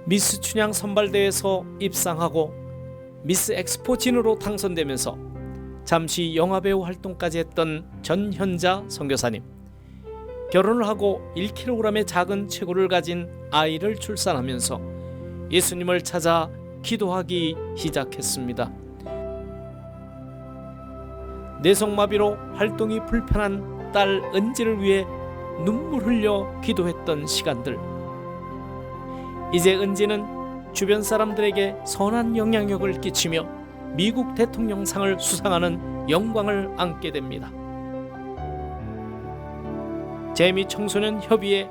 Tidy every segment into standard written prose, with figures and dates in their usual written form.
미스 춘향 선발대회에서 입상하고 미스 엑스포 진으로 당선되면서 잠시 영화배우 활동까지 했던 전현자 선교사님. 결혼을 하고 1kg의 작은 체구를 가진 아이를 출산하면서 예수님을 찾아 기도하기 시작했습니다. 뇌성마비로 활동이 불편한 딸 은지를 위해 눈물 흘려 기도했던 시간들. 이제 은지는 주변 사람들에게 선한 영향력을 끼치며 미국 대통령상을 수상하는 영광을 안게 됩니다. 재미청소년협의회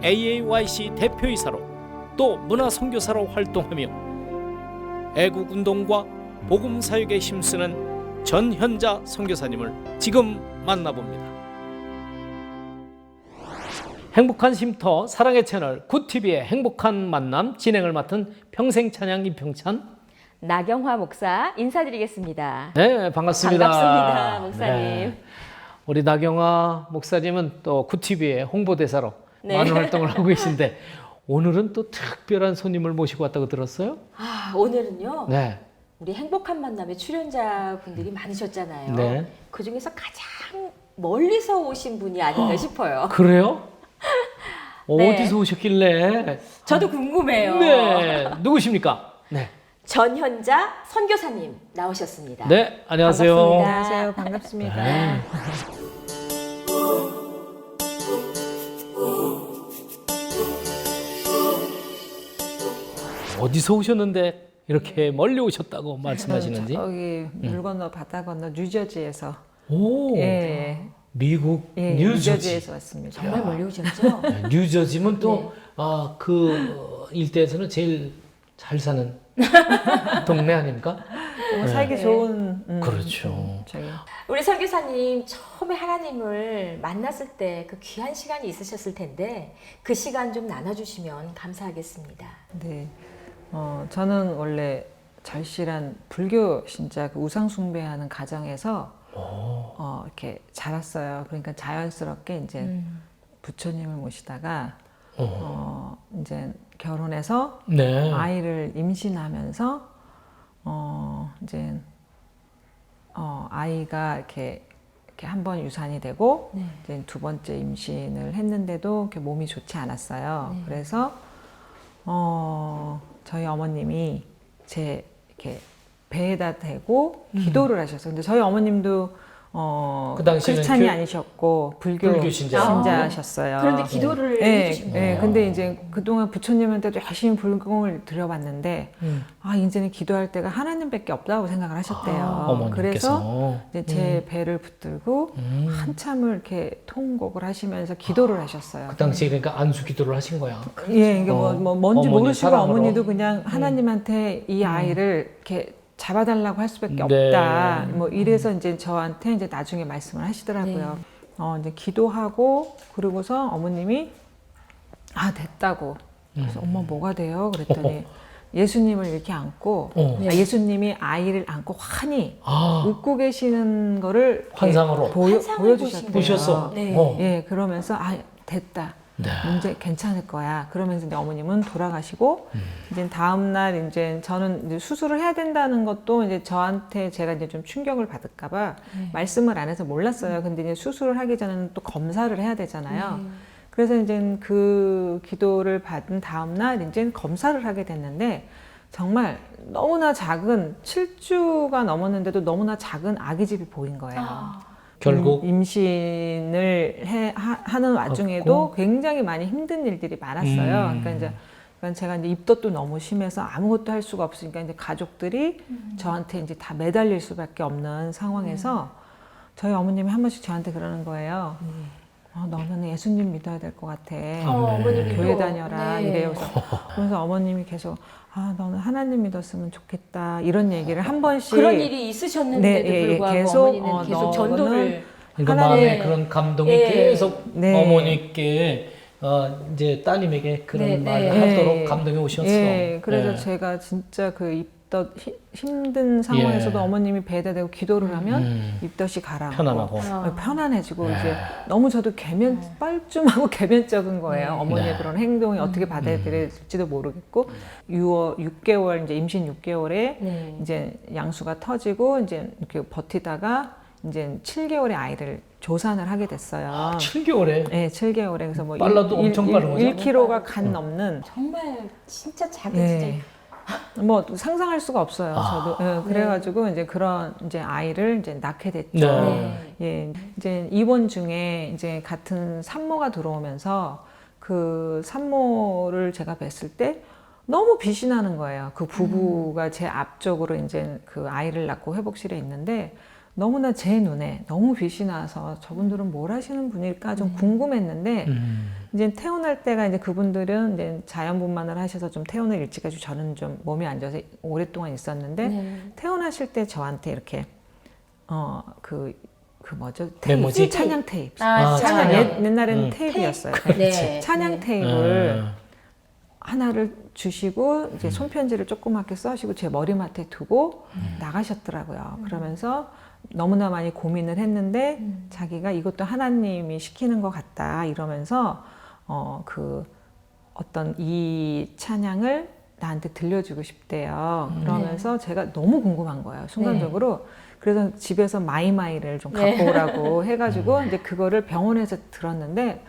AAYC 대표이사로 또 문화선교사로 활동하며 애국운동과 복음사역에 힘쓰는 전현자 선교사님을 지금 만나봅니다. 행복한 쉼터 사랑의 채널 굿TV의 행복한 만남 진행을 맡은 평생찬양 임평찬 나경화 목사 인사드리겠습니다. 네, 반갑습니다. 반갑습니다, 목사님. 네. 우리 나경화 목사님은 또 굿TV의 홍보대사로 네. 많은 활동을 하고 계신데 오늘은 또 특별한 손님을 모시고 왔다고 들었어요? 오늘은요. 네. 우리 행복한 만남의 출연자분들이 많으셨잖아요. 네. 그 중에서 가장 멀리서 오신 분이 아닌가 싶어요. 그래요? 네. 어디서 오셨길래? 저도 궁금해요. 네. 누구십니까? 네. 전현자 선교사님 나오셨습니다. 네, 안녕하세요. 반갑습니다. 안녕하세요. 반갑습니다. 네. 어디서 오셨는데 이렇게 멀리 오셨다고 말씀하시는지? 저기 물 건너 바다 건너 뉴저지에서 오, 예, 미국 예, 뉴저지. 뉴저지에서 왔습니다. 정말 멀리 오셨죠? 네, 뉴저지면 네. 또 그 일대에서는 제일 잘 사는 동네 아닙니까? 살기 네. 좋은 그렇죠. 저기 우리 선교사님 처음에 하나님을 만났을 때 그 귀한 시간이 있으셨을 텐데 그 시간 좀 나눠주시면 감사하겠습니다. 네. 저는 원래 절실한 불교 신자 그 우상 숭배하는 가정에서 이렇게 자랐어요. 그러니까 자연스럽게 이제 부처님을 모시다가 이제 결혼해서 네. 아이를 임신하면서 이제 아이가 이렇게 한 번 유산이 되고 네. 이제 두 번째 임신을 했는데도 이렇게 몸이 좋지 않았어요. 네. 그래서 저희 어머님이 제 이렇게 배에다 대고 기도를 하셨어요. 근데 저희 어머님도 그 당시에는 크리스찬이 아니셨고 불교 신자. 신자셨어요. 그런데 기도를 네, 해주신 네. 거예요. 근데 이제 그동안 부처님한테도 열심히 불공을 드려봤는데 이제는 기도할 때가 하나님밖에 없다고 생각을 하셨대요. 어머니께서. 그래서 이제 제 배를 붙들고 한참을 이렇게 통곡을 하시면서 기도를 하셨어요. 그 당시에 그러니까 안수 기도를 하신 거야. 예, 이게 뭔지 어머니 모르시고 사랑으로. 어머니도 그냥 하나님한테 이 아이를 이렇게 잡아달라고 할 수밖에 네. 없다. 뭐 이래서 이제 저한테 이제 나중에 말씀을 하시더라고요. 이제 기도하고 그러고서 어머님이 됐다고. 그래서 엄마 뭐가 돼요? 그랬더니 예수님을 이렇게 안고 예수님이 아이를 안고 환히 웃고 계시는 거를 이렇게 환상으로. 환상을 보여주셨대요. 보셨어. 네. 예, 그러면서 됐다. 네. 문제 괜찮을 거야. 그러면서 이제 어머님은 돌아가시고 이제 다음 날 이제 저는 이제 수술을 해야 된다는 것도 이제 저한테 제가 이제 좀 충격을 받을까봐 말씀을 안 해서 몰랐어요. 근데 이제 수술을 하기 전에는 또 검사를 해야 되잖아요. 그래서 이제 그 기도를 받은 다음 날 이제 검사를 하게 됐는데 정말 너무나 작은 7주가 넘었는데도 너무나 작은 아기집이 보인 거예요. 결국 임신을 하는 와중에도 굉장히 많이 힘든 일들이 많았어요. 그러니까 제가 이제 입덧도 너무 심해서 아무것도 할 수가 없으니까 이제 가족들이 저한테 이제 다 매달릴 수밖에 없는 상황에서 저희 어머님이 한 번씩 저한테 그러는 거예요. 너는 예수님 믿어야 될 것 같아. 어머님이 교회 또, 다녀라 네. 이래요. 그래서 어머님이 계속 너는 하나님 믿었으면 좋겠다 이런 얘기를 한 번씩 그런 일이 있으셨는데도 네, 불구하고 계속, 어머니는 계속 전도를 그러니까 하나님- 마음에 그런 감동이 예. 계속 네. 어머니께 이제 따님에게 그런 네, 말을 네. 하도록 예. 감동이 오셨어. 예, 그래서 예. 제가 진짜 그 힘든 상황에서도 예. 어머님이 배에다 대고 기도를 하면 입덧이 가라앉고 편안하고. 편안해지고 네. 이제 너무 저도 뻘쭘하고 개면적인 거예요. 네. 어머니의 네. 그런 행동이 어떻게 받아들일지도 모르겠고 6개월 이제 임신 6개월에 네. 이제 양수가 터지고 이제 이렇게 버티다가 이제 7개월에 아이를 조산을 하게 됐어요. 7개월에 네, 7개월에 그래서 뭐 빨라도 엄청 빠른 거죠? 1kg가 간 넘는 정말 진짜 작은 네. 뭐 상상할 수가 없어요. 저도 예, 그래가지고 이제 그런 이제 아이를 이제 낳게 됐죠. 네. 예, 이제 입원 중에 이제 같은 산모가 들어오면서 그 산모를 제가 뵀을 때 너무 빛이 나는 거예요. 그 부부가 제 앞쪽으로 이제 그 아이를 낳고 회복실에 있는데 너무나 제 눈에 너무 빛이 나서 저분들은 뭘 하시는 분일까 좀 궁금했는데 이제 태어날 때가 이제 그분들은 이제 자연분만을 하셔서 좀 태어날 일찍 해주 저는 좀 몸이 안 좋아서 오랫동안 있었는데 네. 태어나실 때 저한테 이렇게 그 뭐죠? 메모지? 찬양 테이프. 아, 찬양 찬양. 옛날에는 테이프였어요. 네. 찬양 네. 테이프를 하나를 주시고 이제 손편지를 조그맣게 써시고 제 머리맡에 두고 나가셨더라고요. 그러면서 너무나 많이 고민을 했는데 자기가 이것도 하나님이 시키는 것 같다 이러면서 그 어떤 이 찬양을 나한테 들려주고 싶대요. 그러면서 제가 너무 궁금한 거예요. 순간적으로. 그래서 집에서 마이마이를 좀 갖고 오라고 해가지고 이제 그거를 병원에서 들었는데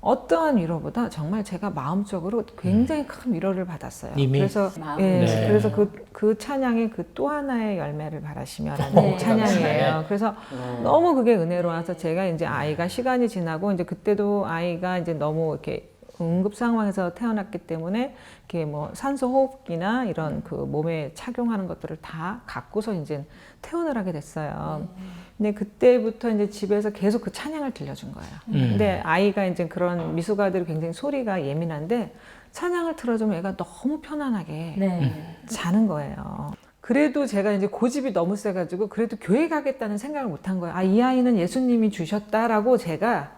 어떠한 위로보다 정말 제가 마음적으로 굉장히 큰 위로를 받았어요. 이미? 그래서 마음으로. 예, 네. 그래서 그 찬양이 그 또 하나의 열매를 바라시며라는 네. 찬양이에요. 그래서 너무 그게 은혜로워서 제가 이제 아이가 시간이 지나고 이제 그때도 아이가 이제 너무 이렇게 응급 상황에서 태어났기 때문에 이렇게 뭐 산소 호흡기나 이런 그 몸에 착용하는 것들을 다 갖고서 이제 퇴원을 하게 됐어요. 근데 그때부터 이제 집에서 계속 그 찬양을 들려준 거예요. 근데 아이가 이제 그런 미숙아들이 굉장히 소리가 예민한데 찬양을 틀어주면 애가 너무 편안하게 네. 자는 거예요. 그래도 제가 이제 고집이 너무 세가지고 그래도 교회 가겠다는 생각을 못 한 거예요. 아, 이 아이는 예수님이 주셨다라고 제가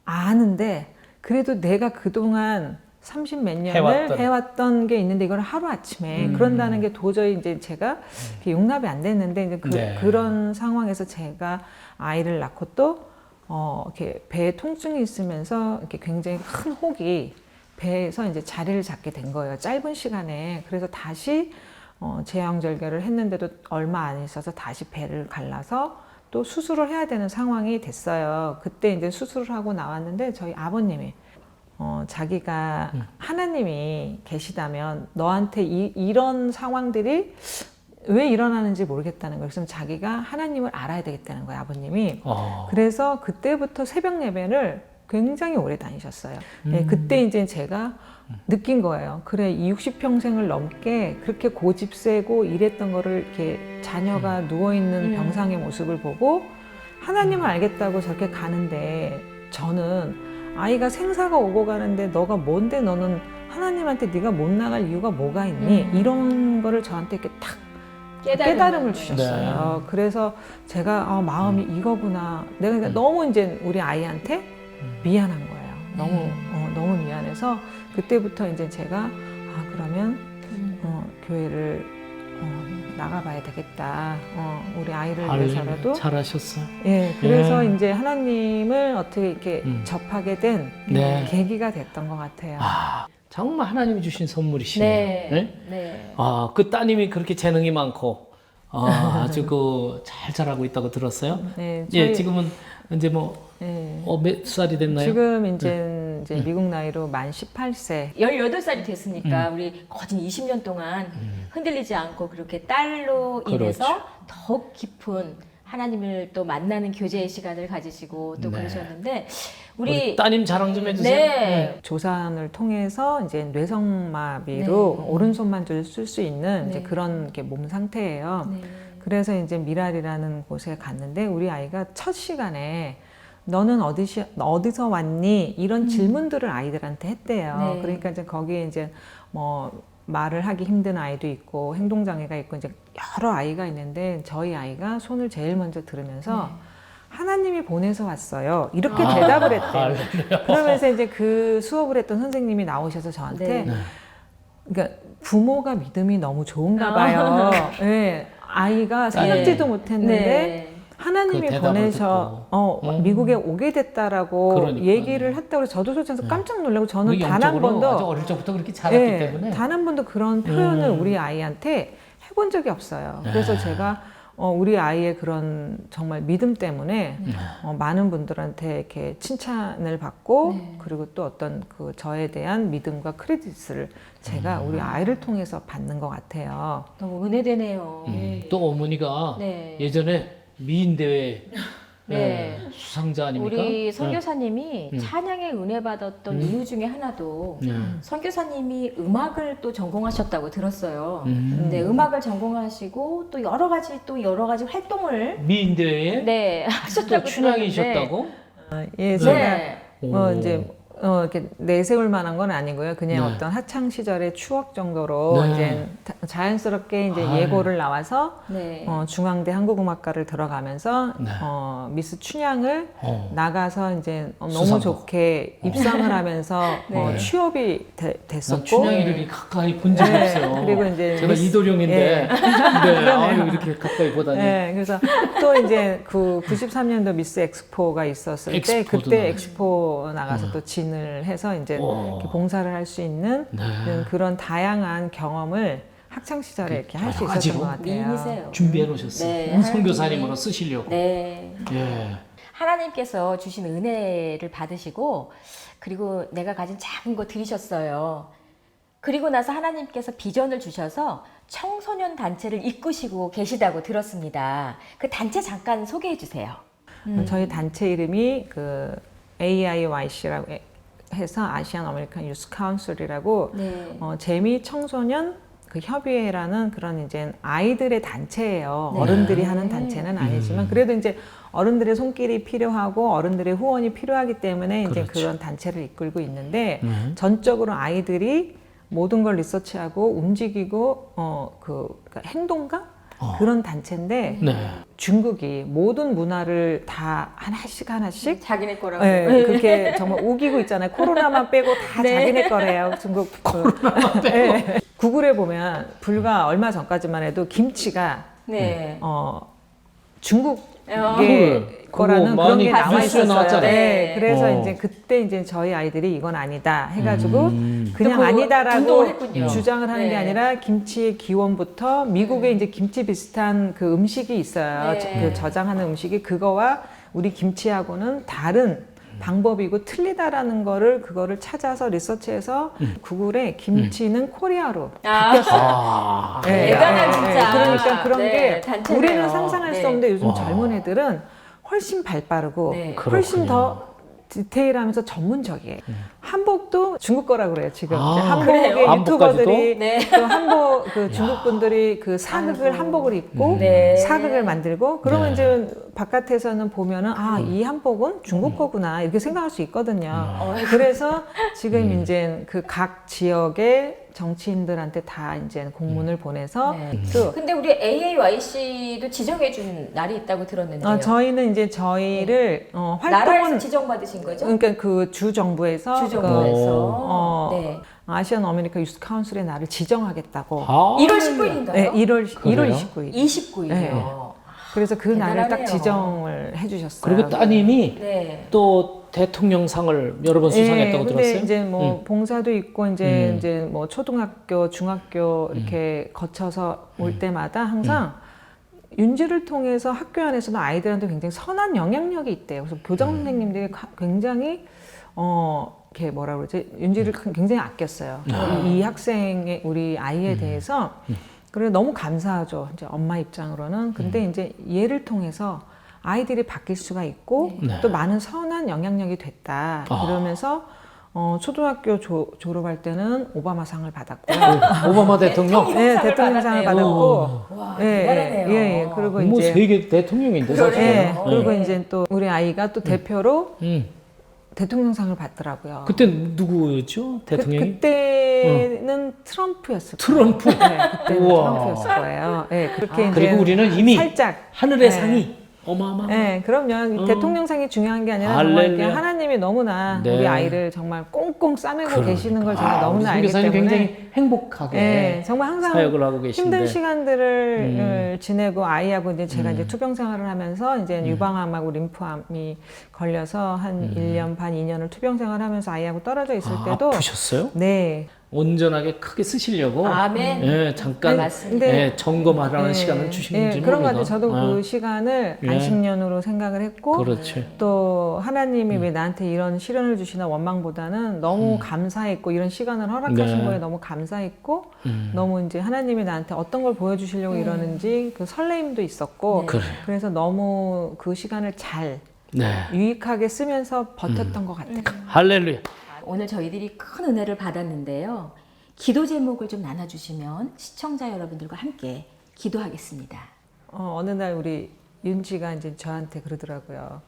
아는데 그래도 내가 그동안 30 몇 년을 해왔던 게 있는데 이걸 하루아침에 그런다는 게 도저히 이제 제가 용납이 안 됐는데 이제 네. 그런 상황에서 제가 아이를 낳고 또 이렇게 배에 통증이 있으면서 이렇게 굉장히 큰 혹이 배에서 이제 자리를 잡게 된 거예요. 짧은 시간에. 그래서 다시 제왕절개를 했는데도 얼마 안 있어서 다시 배를 갈라서 또 수술을 해야 되는 상황이 됐어요. 그때 이제 수술을 하고 나왔는데 저희 아버님이 자기가 하나님이 계시다면 너한테 이런 상황들이 왜 일어나는지 모르겠다는 거예요. 그래서 자기가 하나님을 알아야 되겠다는 거예요, 아버님이. 그래서 그때부터 새벽 예배를 굉장히 오래 다니셨어요. 네, 그때 이제 제가 느낀 거예요. 그래, 60평생을 넘게 그렇게 고집 세고 이랬던 거를 이렇게 자녀가 누워있는 병상의 모습을 보고 하나님을 알겠다고 저렇게 가는데 저는 아이가 생사가 오고 가는데 너가 뭔데 너는 하나님한테 네가 못 나갈 이유가 뭐가 있니? 이런 거를 저한테 이렇게 탁 깨달음을 주셨어요. 네. 그래서 제가 마음이 이거구나. 내가 그러니까 너무 이제 우리 아이한테 미안한 거예요. 너무 미안해서 그때부터 이제 제가 그러면 교회를 나가봐야 되겠다. 우리 아이를 위해서라도. 잘하셨어요. 예, 그래서 이제 하나님을 어떻게 이렇게 접하게 된 계기가 됐던 것 같아요. 정말 하나님이 주신 선물이시네요. 네. 네. 그 따님이 그렇게 재능이 많고 아주 잘 자라고 있다고 들었어요. 네, 예, 지금은 이제 몇 살이 됐나요? 지금 이제 미국 나이로 만 18세. 18살이 됐으니까 우리 거진 20년 동안 흔들리지 않고 그렇게 딸로 인해서 더욱 깊은 하나님을 또 만나는 교제의 시간을 가지시고 또 그러셨는데 우리 따님 자랑 좀 해주세요. 네. 조산을 통해서 이제 뇌성마비로 오른손만 쓸 수 있는 이제 그런 이렇게 몸 상태예요. 그래서 이제 미랄이라는 곳에 갔는데 우리 아이가 첫 시간에 너는 어디서 왔니? 이런 질문들을 아이들한테 했대요. 그러니까 이제 거기에 이제 뭐 말을 하기 힘든 아이도 있고 행동장애가 있고 이제 여러 아이가 있는데 저희 아이가 손을 제일 먼저 들으면서 하나님이 보내서 왔어요. 이렇게 대답을 했대요. 그러면서 이제 그 수업을 했던 선생님이 나오셔서 저한테 그러니까 부모가 믿음이 너무 좋은가 봐요. 예, 아이가 생각지도 못했는데 네. 하나님이 그 대답을 보내셔 미국에 오게 됐다라고 그러니까요. 얘기를 했다고 해서 저도 솔직히 깜짝 놀라고 저는 단 한 영적으로 아주 번도 어릴 적부터 그렇게 자랐기 때문에 단 한 번도 그런 표현을 우리 아이한테 해본 적이 없어요. 그래서 제가 우리 아이의 그런 정말 믿음 때문에 많은 분들한테 이렇게 칭찬을 받고 그리고 또 어떤 그 저에 대한 믿음과 크레딧을 제가 우리 아이를 통해서 받는 것 같아요. 너무 은혜되네요. 또 어머니가 네. 예전에 미인 대회 네. 수상자 아닙니까? 우리 선교사님이 네. 찬양에 은혜 받았던 이유 중에 하나도 네. 선교사님이 음악을 또 전공하셨다고 들었어요. 음. 네, 음악을 전공하시고 또 여러 가지 활동을 미인 대회에 네 또 하셨다고 춘향이셨다고? 예, 제가 네. 이제 이렇게 내세울 만한 건 아니고요. 그냥 네. 어떤 학창 시절의 추억 정도로 네. 이제 자연스럽게 이제 아, 예고를 나와서 네. 중앙대 한국음악과를 들어가면서 네. 미스 춘향을 나가서 이제 너무 수상곡. 좋게 입상을 하면서 네. 취업이 난 됐었고 춘향이를 이렇게 가까이 본 적이 네, 없어요. 그리고 이제 제가 미스- 이도령인데 네. 아유, 이렇게 가까이 보다니. 네, 그래서 또 이제 그 93년도 미스 엑스포가 있었을 때 엑스포도 그때 나가요. 엑스포 나가서 또 진을 해서 이제 이렇게 봉사를 할 수 있는 네. 그런 다양한 경험을 학창 시절에 이렇게 할 수 여러 있었던 가지로 것 같아요. 미인이세요. 준비해 놓으셨어요. 네. 선교사님으로 쓰시려고. 네. 예. 하나님께서 주신 은혜를 받으시고 그리고 내가 가진 작은 거 드리셨어요. 그리고 나서 하나님께서 비전을 주셔서 청소년 단체를 이끄시고 계시다고 들었습니다. 그 단체 잠깐 소개해 주세요. 저희 단체 이름이 그 AIYC라고 해서 아시안 아메리칸 유스 카운슬이라고 네. 재미 청소년 그 협의회라는 그런 이제 아이들의 단체예요. 네. 어른들이 하는 단체는 아니지만 그래도 이제 어른들의 손길이 필요하고 어른들의 후원이 필요하기 때문에 이제 그렇죠. 그런 단체를 이끌고 있는데 전적으로 아이들이 모든 걸 리서치하고 움직이고 그러니까 행동가 그런 단체인데 네. 중국이 모든 문화를 다 하나씩 자기네 거라고. 네, 그렇게 정말 우기고 있잖아요. 코로나만 빼고 다 네. 자기네 거래요. 중국 네. 구글에 보면 불과 얼마 전까지만 해도 김치가 네. 중국의 그거 거라는 그런 많이 게 나와 뉴스에 있었어요. 나왔잖아요. 네, 그래서 어. 이제 그때 이제 저희 아이들이 이건 아니다 해가지고 그냥 또 아니다라고 운동을 했군요. 주장을 하는 게 네. 아니라 김치의 기원부터 미국에 이제 김치 비슷한 그 음식이 있어요. 네. 그 저장하는 음식이 그거와 우리 김치하고는 다른 방법이고 틀리다라는 그거를 찾아서 리서치해서 구글에 김치는 코리아로 바뀌었어요. 아. 네, 대단한 진짜. 그러니까 그런 네, 게 단체네요. 우리는 상상할 네. 수 없는데 요즘 와. 젊은 애들은 훨씬 발빠르고 네. 훨씬 그렇군요. 더 디테일하면서 전문적이에요. 한복도 중국 거라 그래요. 지금 아, 이제 한복의 그래요? 유튜버들이 네. 또 한복 그 중국 분들이 그 사극을 아이고. 한복을 입고 네. 사극을 만들고 그러면 네. 이제 바깥에서는 보면은 이 한복은 중국 거구나 이렇게 생각할 수 있거든요. 그래서 지금 이제 그 각 지역의 정치인들한테 다 이제 공문을 보내서 네. 그 근데 우리 AAYC도 지정해준 날이 있다고 들었는데요. 저희는 이제 저희를 나라에서 활동은 지정받으신 거죠? 그러니까 그 주 정부에서 주정부에서. 네. 아시안 아메리카 유스 카운슬의 날을 지정하겠다고. 아. 1월 19일인가요? 네, 1월 그래요? 29일. 29일이요. 네. 그래서 그 날을 딱 대단하네요. 지정을 해주셨어요. 그리고 따님이 네. 또 대통령상을 여러 번 수상했다고 근데 들었어요. 이제 뭐 봉사도 있고 이제 음. 이제 뭐 초등학교, 중학교 이렇게 거쳐서 올 때마다 항상 윤지를 통해서 학교 안에서는 아이들한테 굉장히 선한 영향력이 있대요. 그래서 교장 선생님들이 굉장히 이렇게 뭐라 그러지 윤지를 굉장히 아꼈어요. 이 학생의 우리 아이에 대해서 그래 너무 감사하죠. 이제 엄마 입장으로는 근데 이제 얘를 통해서 아이들이 바뀔 수가 있고 네. 또 많은 선한 영향력이 됐다. 그러면서 초등학교 졸업할 때는 오바마상을 받았고요. 오바마 대통령. 네, 대통령상을 받았고, 와, 예, 대단하네요. 예. 그리고 뭐 이제 세계 대통령인데 사실. 예, 그리고 네. 이제 또 우리 아이가 또 대표로 음. 대통령상을 받더라고요. 그때 누구였죠? 대통령이? 그때는 트럼프였을 거예요. 트럼프. 네, 그때는 우와. 트럼프였을 거예요. 네, 그렇게 이제 그리고 우리는 이미 살짝 하늘의 네. 상이 어마어마. 네, 그럼요. 대통령상이 중요한 게 아니라 정말 이렇게 할렐루야. 하나님이 너무나 네. 우리 아이를 정말 꽁꽁 싸매고 계시는 걸 제가 우리 너무나 알기 선교사님 때문에 굉장히 행복하게 네, 정말 항상 사역을 하고 계신데 힘든 시간들을 지내고 아이하고 이제 제가 이제 투병 생활을 하면서 이제 유방암하고 림프암이 걸려서 한 1년 반, 2년을 투병 생활하면서 아이하고 떨어져 있을 때도 아프셨어요? 네. 온전하게 크게 쓰시려고 아멘. 예, 잠깐 맞습니다. 예, 점검하라는 네, 시간을 주시는지 네, 그런 것 모르겠 같아요. 저도 그 시간을 예. 안식년으로 생각을 했고 그렇지. 또 하나님이 왜 나한테 이런 시련을 주시나 원망보다는 너무 감사했고 이런 시간을 허락하신 네. 거에 너무 감사했고 너무 이제 하나님이 나한테 어떤 걸 보여주시려고 이러는지 그 설레임도 있었고 네. 그래. 그래서 너무 그 시간을 잘 네. 유익하게 쓰면서 버텼던 것 같아요. 할렐루야. 오늘 저희들이 큰 은혜를 받았는데요. 기도 제목을 좀 나눠주시면 시청자 여러분들과 함께 기도하겠습니다. 어느 날 우리 윤지가 이제 저한테 그러더라고요.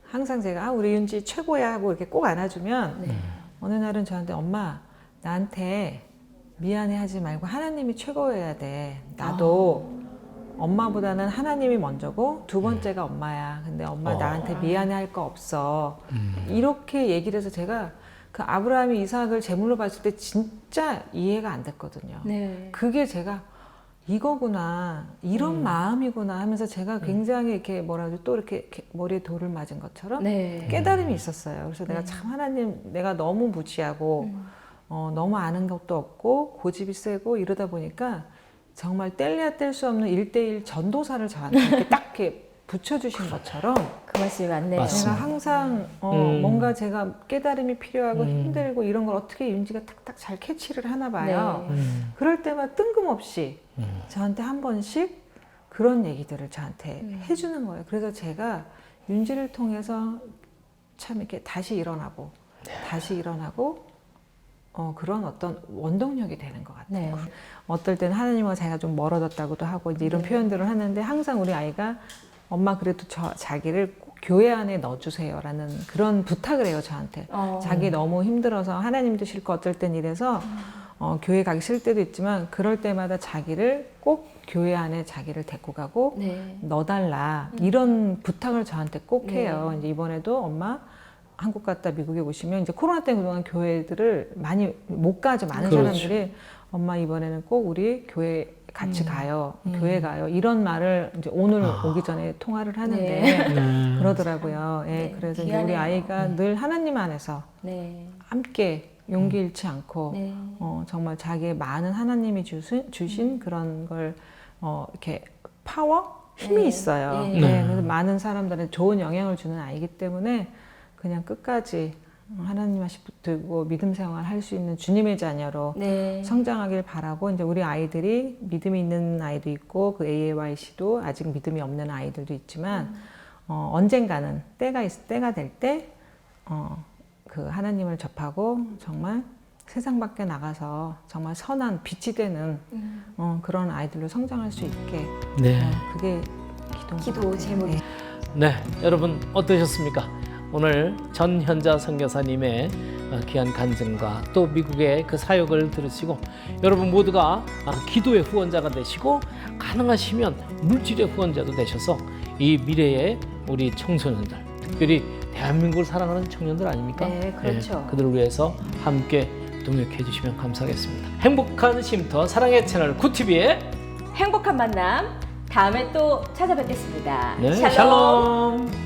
항상 제가 우리 윤지 최고야 하고 이렇게 꼭 안아주면 어느 날은 저한테 엄마 나한테 미안해하지 말고 하나님이 최고여야 돼. 나도 엄마보다는 하나님이 먼저고 두 번째가 엄마야. 근데 엄마 나한테 미안해할 거 없어. 이렇게 얘기를 해서 제가 그 아브라함이 이삭을 제물로 바칠 때 진짜 이해가 안 됐거든요. 네. 그게 제가 이거구나, 이런 마음이구나 하면서 제가 굉장히 이렇게 뭐라 그러죠, 또 이렇게 머리에 돌을 맞은 것처럼 네. 깨달음이 있었어요. 그래서 내가 참 하나님, 내가 너무 무지하고 너무 아는 것도 없고 고집이 세고 이러다 보니까 정말 뗄래야 뗄 수 없는 1:1 전도사를 저한테 이렇게 딱 이렇게 붙여주신 것처럼 그 말씀이 맞네요. 맞습니다. 제가 항상 뭔가 제가 깨달음이 필요하고 힘들고 이런 걸 어떻게 윤지가 탁탁 잘 캐치를 하나 봐요. 네. 그럴 때마다 뜬금없이 저한테 한 번씩 그런 얘기들을 저한테 해주는 거예요. 그래서 제가 윤지를 통해서 참 이렇게 다시 일어나고 그런 어떤 원동력이 되는 것 같아요. 네. 어떨 때는 하나님과 자기가 좀 멀어졌다고도 하고 이제 이런 표현들을 하는데 항상 우리 아이가 엄마 그래도 자기를 꼭 교회 안에 넣어주세요라는 그런 부탁을 해요 저한테. 자기 너무 힘들어서 하나님도 싫고 어쩔 땐 이래서 교회 가기 싫을 때도 있지만 그럴 때마다 자기를 꼭 교회 안에 자기를 데리고 가고 네. 넣어달라 이런 부탁을 저한테 꼭 네. 해요. 이제 이번에도 엄마 한국 갔다 미국에 오시면 이제 코로나 때문에 그동안 교회들을 많이 못 가죠. 많은 그렇죠. 사람들이 엄마 이번에는 꼭 우리 교회 같이 가요. 교회 가요. 이런 말을 이제 오늘 오기 전에 통화를 하는데 네. 그러더라고요. 예, 네, 그래서 이제 우리 귀하네요. 아이가 늘 하나님 안에서 네. 함께 용기 잃지 않고 네. 정말 자기의 많은 하나님이 주신 그런 걸 이렇게 파워? 힘이 네. 있어요. 네. 네, 그래서 많은 사람들한테 좋은 영향을 주는 아이기 때문에 그냥 끝까지 하나님 하시 붙들고 믿음 생활 할 수 있는 주님의 자녀로 네. 성장하길 바라고 이제 우리 아이들이 믿음이 있는 아이도 있고 그 AAYC도 아직 믿음이 없는 아이들도 있지만 언젠가는 때가 될 때 그 하나님을 접하고 정말 세상 밖에 나가서 정말 선한 빛이 되는 그런 아이들로 성장할 수 있게 네. 그게 기도 제목이. 네, 여러분 어떠셨습니까? 오늘 전현자 선교사님의 귀한 간증과 또 미국의 그 사역을 들으시고 여러분 모두가 기도의 후원자가 되시고 가능하시면 물질의 후원자도 되셔서 이 미래의 우리 청소년들, 특별히 대한민국을 사랑하는 청년들 아닙니까? 네, 그렇죠. 그들을 위해서 함께 동역해 주시면 감사하겠습니다. 행복한 쉼터 사랑의 채널 굿TV의 행복한 만남 다음에 또 찾아뵙겠습니다. 네, 샬롬. 샬롬.